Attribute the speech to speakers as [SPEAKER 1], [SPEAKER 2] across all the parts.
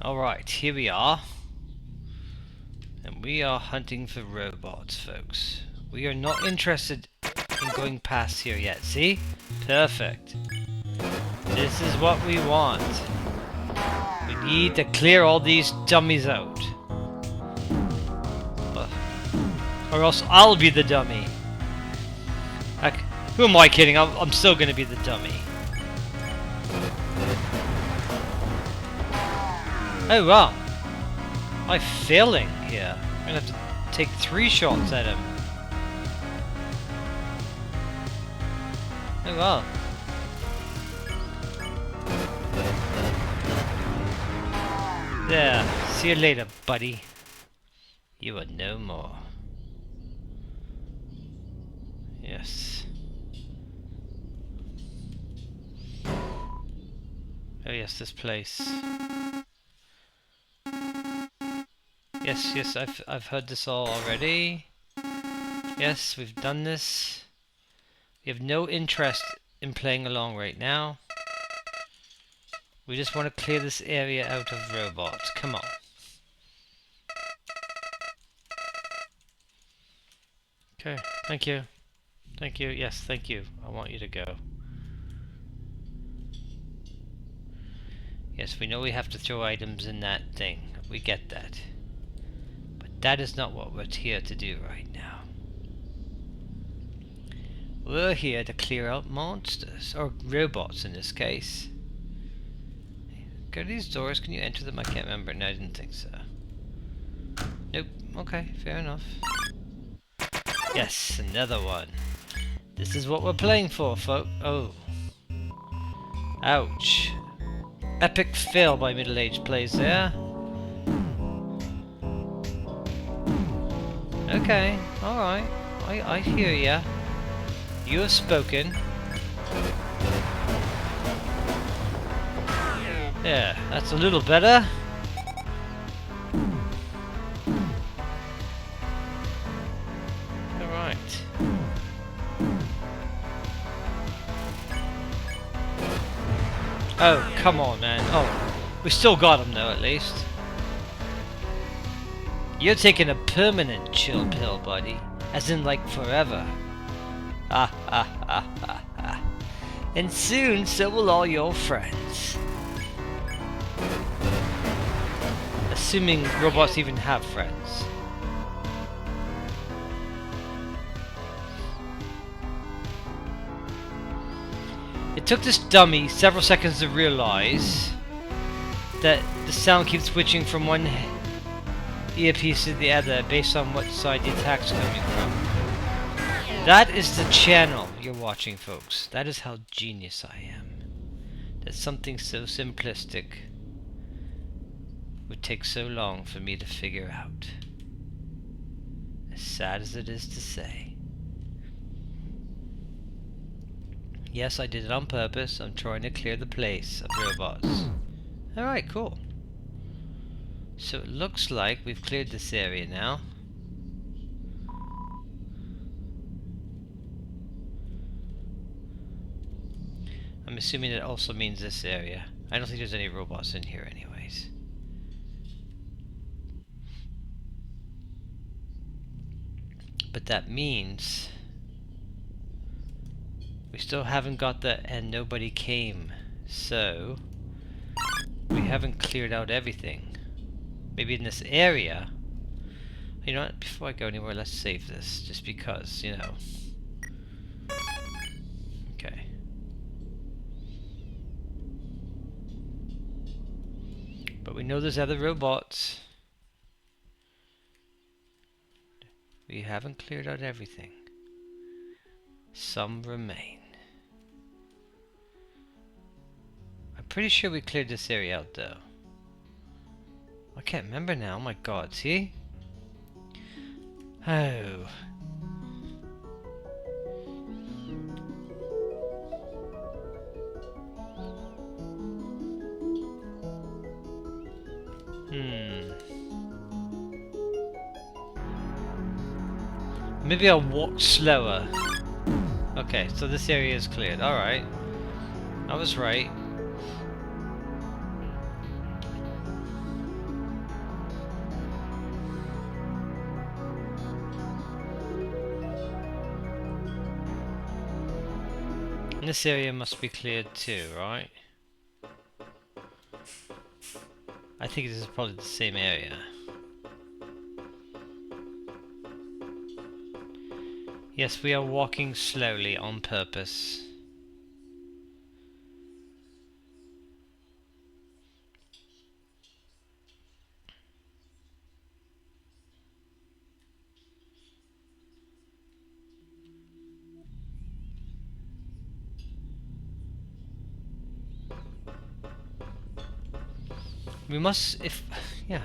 [SPEAKER 1] Alright, here we are. And we are hunting for robots, folks. We are not interested in going past here yet. See? Perfect. This is what we want. We need to clear all these dummies out. Or else I'll be the dummy. Heck, who am I kidding? I'm still gonna be the dummy. Oh wow. I'm failing here. I'm gonna have to take 3 shots at him. Oh wow. There. See you later, buddy. You are no more. Yes. Oh yes, this place. Yes, I've heard this all already. Yes, we've done this. We have no interest in playing along right now. We just want to clear this area out of robots. Come on. Okay, thank you. Thank you, yes, thank you. I want you to go. Yes, we know we have to throw items in that thing. We get that. But that is not what we're here to do right now. We're here to clear out monsters. Or robots in this case. Go to these doors. Can you enter them? I can't remember. No, I didn't think so. Nope. Okay, fair enough. Yes, another one. This is what we're playing for, folks. Oh. Ouch. Epic fail by middle-aged players there. Okay, alright. I hear ya. You have spoken. Yeah, that's a little better. Alright. Oh, come on, man. Oh, we still got him though, at least. You're taking a permanent chill pill, buddy. As in, like, forever. Ha ha ha ha ha. And soon, so will all your friends. Assuming robots even have friends. It took this dummy several seconds to realize that the sound keeps switching from one earpiece to the other based on what side the attack's coming from. That is the channel you're watching, folks. That is how genius I am. That something so simplistic would take so long for me to figure out. As sad as it is to say. Yes, I did it on purpose. I'm trying to clear the place of robots. Alright, cool. So it looks like we've cleared this area now. I'm assuming it also means this area. I don't think there's any robots in here anyways. But that means we still haven't got the and nobody came, so we haven't cleared out everything. Maybe in this area. You know what, before I go anywhere, let's save this, just because, you know. Okay. But we know there's other robots. We haven't cleared out everything. Some remain. I'm pretty sure we cleared this area out though. I can't remember now, oh my god, see? Oh. Maybe I'll walk slower. Okay, so this area is cleared. Alright. I was right. And this area must be cleared too, right? I think this is probably the same area. Yes, we are walking slowly on purpose. We must, yeah.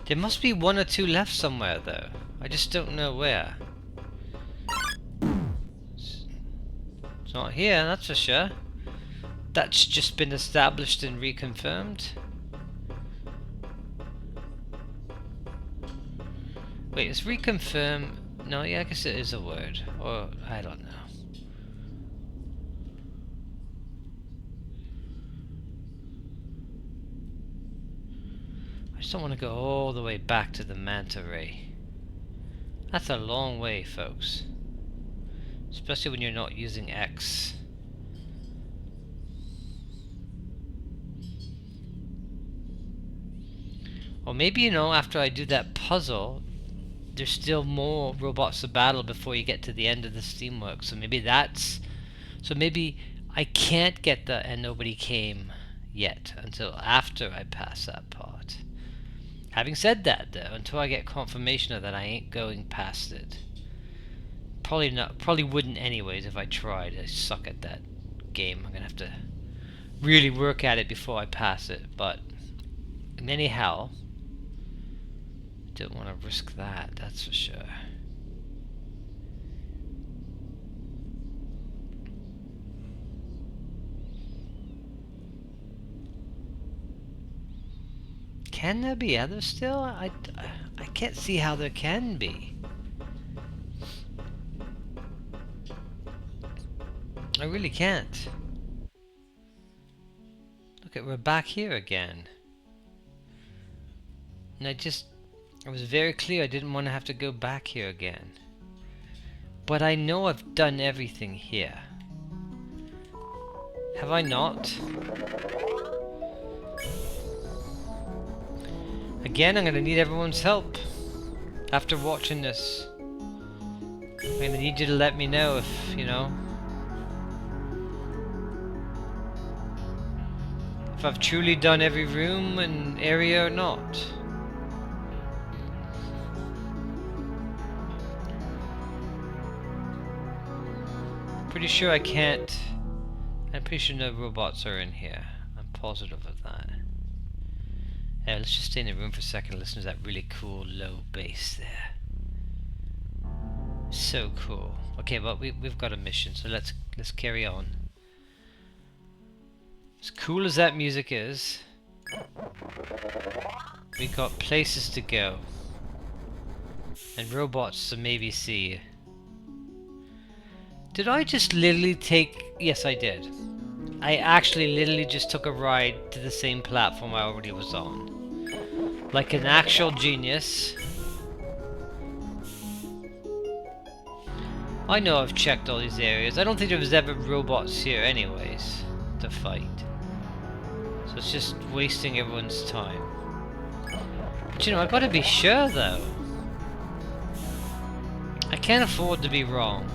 [SPEAKER 1] There must be one or two left somewhere though. I just don't know where. It's not here, that's for sure. That's just been established and reconfirmed. Wait, is reconfirm? No, yeah, I guess it is a word. Or, I don't know. I just don't want to go all the way back to the manta ray. That's a long way, folks. Especially when you're not using X. Or maybe, you know, after I do that puzzle, there's still more robots to battle before you get to the end of the steamwork. So maybe that's... So maybe I can't get the and nobody came yet until after I pass that part. Having said that, though, until I get confirmation of that, I ain't going past it. Probably not. Probably wouldn't anyways if I tried. I suck at that game. I'm gonna have to really work at it before I pass it. But anyhow, I don't want to risk that. That's for sure. Can there be others still? I can't see how there can be. I really can't. Look at, we're back here again. And I was very clear I didn't want to have to go back here again. But I know I've done everything here. Have I not? Again, I'm going to need everyone's help after watching this. I'm going to need you to let me know if, you know, if I've truly done every room and area or not. Pretty sure I can't. I'm pretty sure no robots are in here. I'm positive of that. Let's just stay in the room for a second and listen to that really cool low bass there. So cool. Okay, well we've got a mission, so let's carry on. As cool as that music is, we got places to go and robots to maybe see. Did I just literally take... Yes, I did. I actually literally just took a ride to the same platform I already was on. Like an actual genius. I know I've checked all these areas. I don't think there was ever robots here anyways to fight. So it's just wasting everyone's time. But you know, I gotta be sure though. I can't afford to be wrong.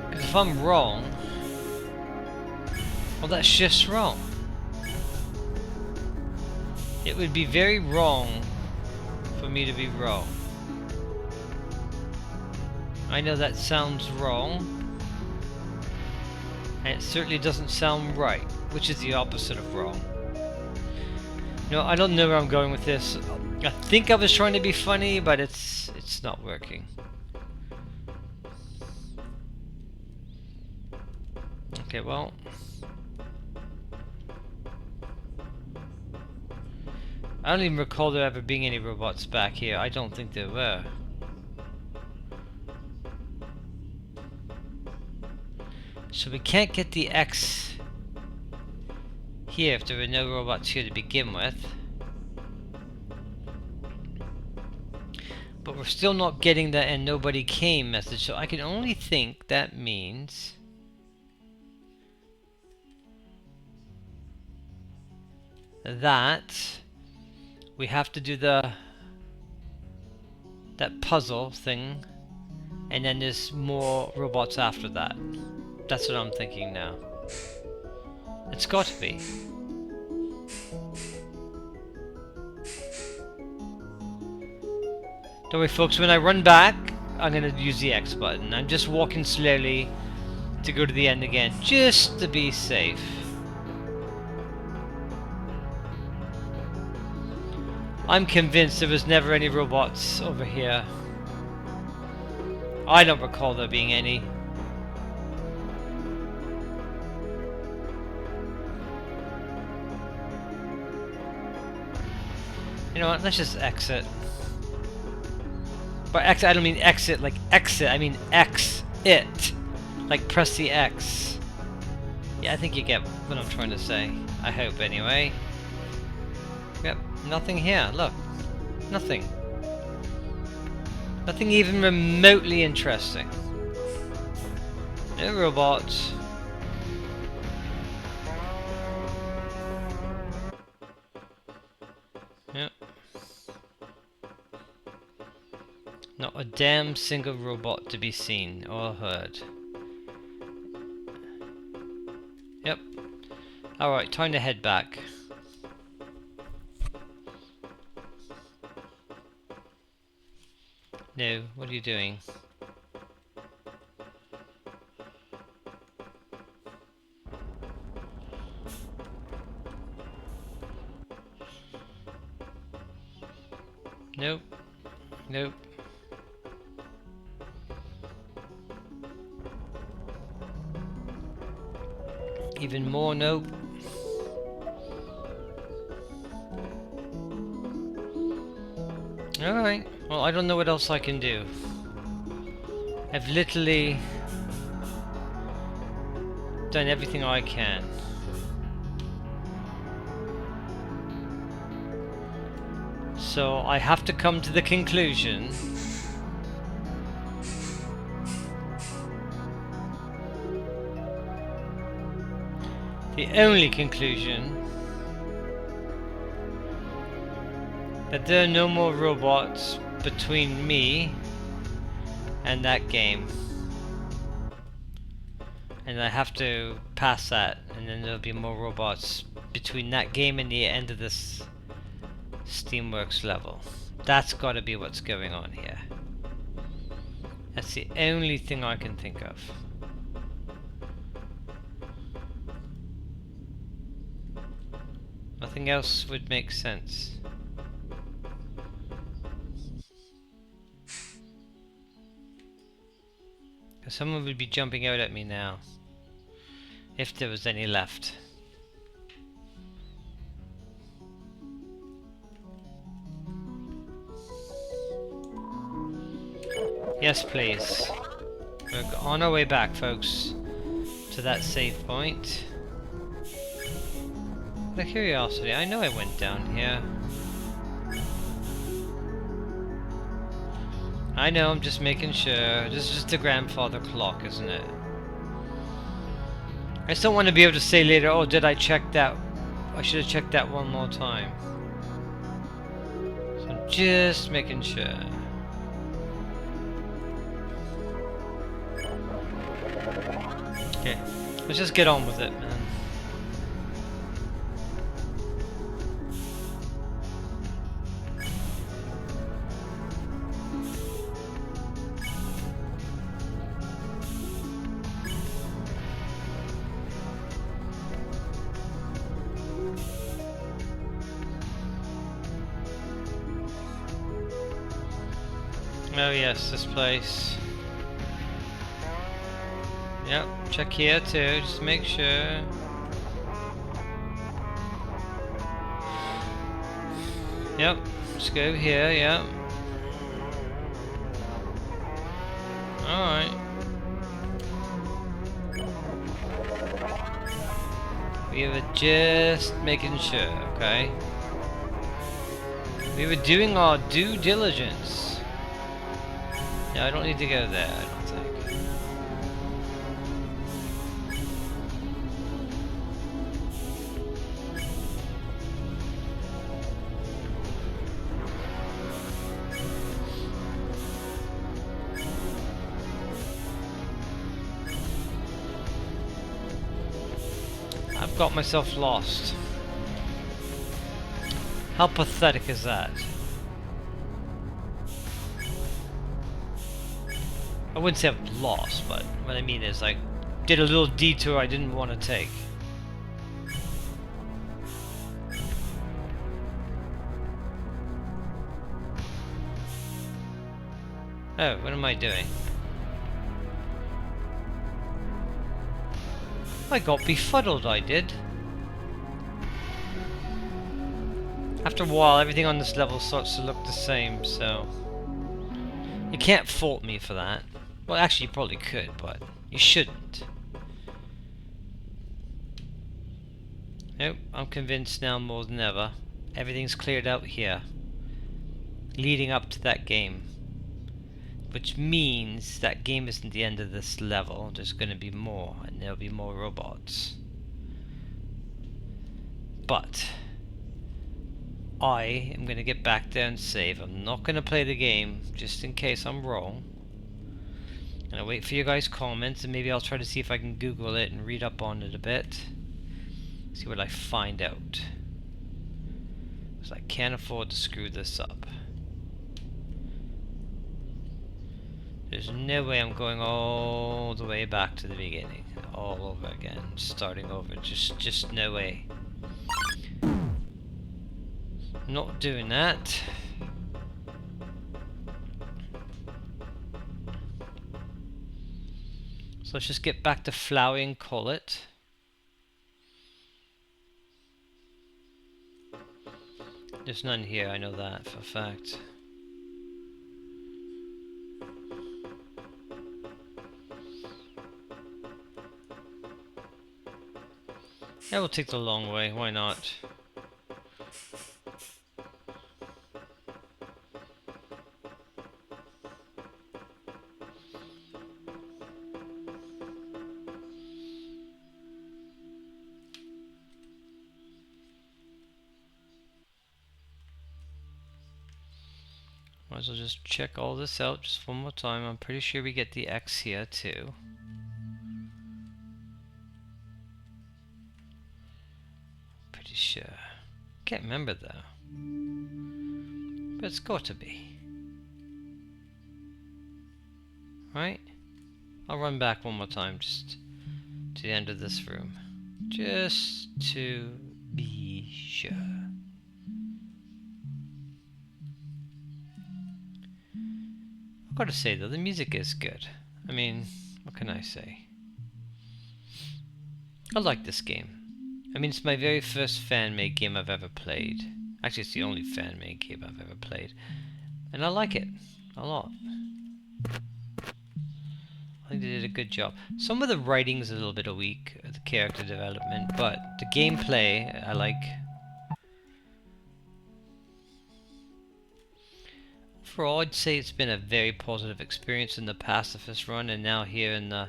[SPEAKER 1] Because if I'm wrong, well, that's just wrong. It would be very wrong for me to be wrong. I know that sounds wrong, and it certainly doesn't sound right, which is the opposite of wrong. No, I don't know where I'm going with this. I think I was trying to be funny, but it's not working. Okay, well, I don't even recall there ever being any robots back here. I don't think there were. So we can't get the X here if there were no robots here to begin with. But we're still not getting that "and nobody came" message, so I can only think that means that we have to do that puzzle thing, and then there's more robots after that. That's what I'm thinking now. It's got to be. Don't worry folks, when I run back, I'm going to use the X button. I'm just walking slowly to go to the end again, just to be safe. I'm convinced there was never any robots over here. I don't recall there being any. You know what, let's just exit. By exit, I don't mean exit like exit, I mean X-it. Like press the X. Yeah, I think you get what I'm trying to say. I hope anyway. Yep, nothing here, look. Nothing. Nothing even remotely interesting. No robots. Yep. Not a damn single robot to be seen or heard. Yep. Alright, time to head back. No, what are you doing? Nope. Nope. Even more nope. Alright, well I don't know what else I can do. I've literally done everything I can. So I have to come to the conclusion the only conclusion that there are no more robots between me and that game. And I have to pass that, and then there'll be more robots between that game and the end of this Steamworks level. That's gotta be what's going on here. That's the only thing I can think of. Nothing else would make sense. Someone would be jumping out at me now, if there was any left. Yes, please. We're on our way back, folks, to that save point. The curiosity, I know I went down here. I know, I'm just making sure. This is just the grandfather clock, isn't it? I just don't want to be able to say later, oh, did I check that? I should have checked that one more time. So I'm just making sure. Okay, let's just get on with it, man. Oh yes, this place. Yep, check here too, just make sure. Yep, let's go here, yep. Alright. We were just making sure, okay? We were doing our due diligence. No, I don't need to go there, I don't think. I've got myself lost. How pathetic is that? I wouldn't say I've lost, but what I mean is, like, did a little detour I didn't want to take. Oh, what am I doing? I got befuddled, I did. After a while, everything on this level starts to look the same, so... You can't fault me for that. Well, actually, you probably could, but you shouldn't. Nope, I'm convinced now more than ever. Everything's cleared out here. Leading up to that game. Which means that game isn't the end of this level. There's going to be more, and there'll be more robots. But I am going to get back there and save. I'm not going to play the game, just in case I'm wrong. And I'll wait for you guys' comments, and maybe I'll try to see if I can Google it and read up on it a bit. See what I find out. Because I can't afford to screw this up. There's no way I'm going all the way back to the beginning. All over again. Starting over. Just no way. Not doing that. So let's just get back to Flowey and call it. There's none here, I know that for a fact. Yeah, we'll take the long way, why not? Might as well just check all this out just one more time. I'm pretty sure we get the X here too. Pretty sure. Can't remember though. But it's got to be. Right? I'll run back one more time just to the end of this room. Just to be sure. I've got to say though, the music is good. I mean, what can I say? I like this game. I mean, it's my very first fan-made game I've ever played. Actually, it's the only fan-made game I've ever played. And I like it a lot. I think they did a good job. Some of the writing's a little bit weak, the character development, but the gameplay I like. Overall, I'd say it's been a very positive experience in the Pacifist run, and now here in the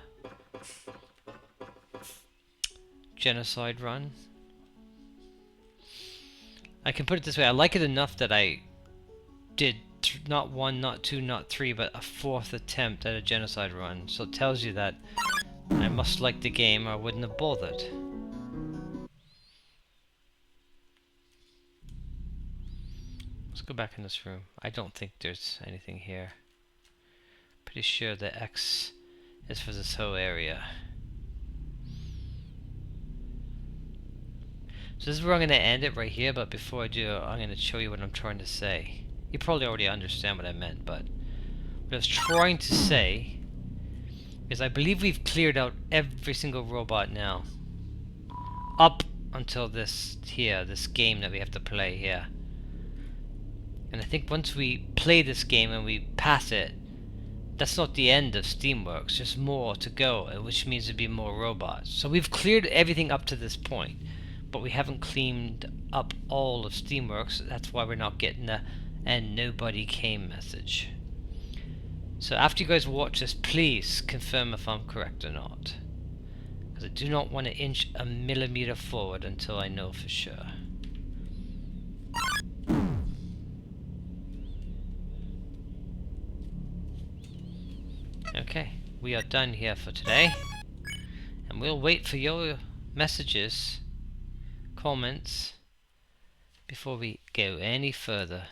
[SPEAKER 1] Genocide run. I can put it this way, I like it enough that I did not one, not two, not three, but a fourth attempt at a Genocide run. So it tells you that I must like the game or I wouldn't have bothered. Let's go back in this room. I don't think there's anything here. Pretty sure the X is for this whole area. So this is where I'm going to end it right here, but before I do, I'm going to show you what I'm trying to say. You probably already understand what I meant, but what I was trying to say is I believe we've cleared out every single robot now. Up until this here, this game that we have to play here. And I think once we play this game and we pass it, that's not the end of Steamworks, there's more to go, which means there'll be more robots. So we've cleared everything up to this point, but we haven't cleaned up all of Steamworks. That's why we're not getting the "and nobody came" message. So after you guys watch this, please confirm if I'm correct or not. Because I do not want to inch a millimeter forward until I know for sure. Okay, we are done here for today. And we'll wait for your messages, comments, before we go any further.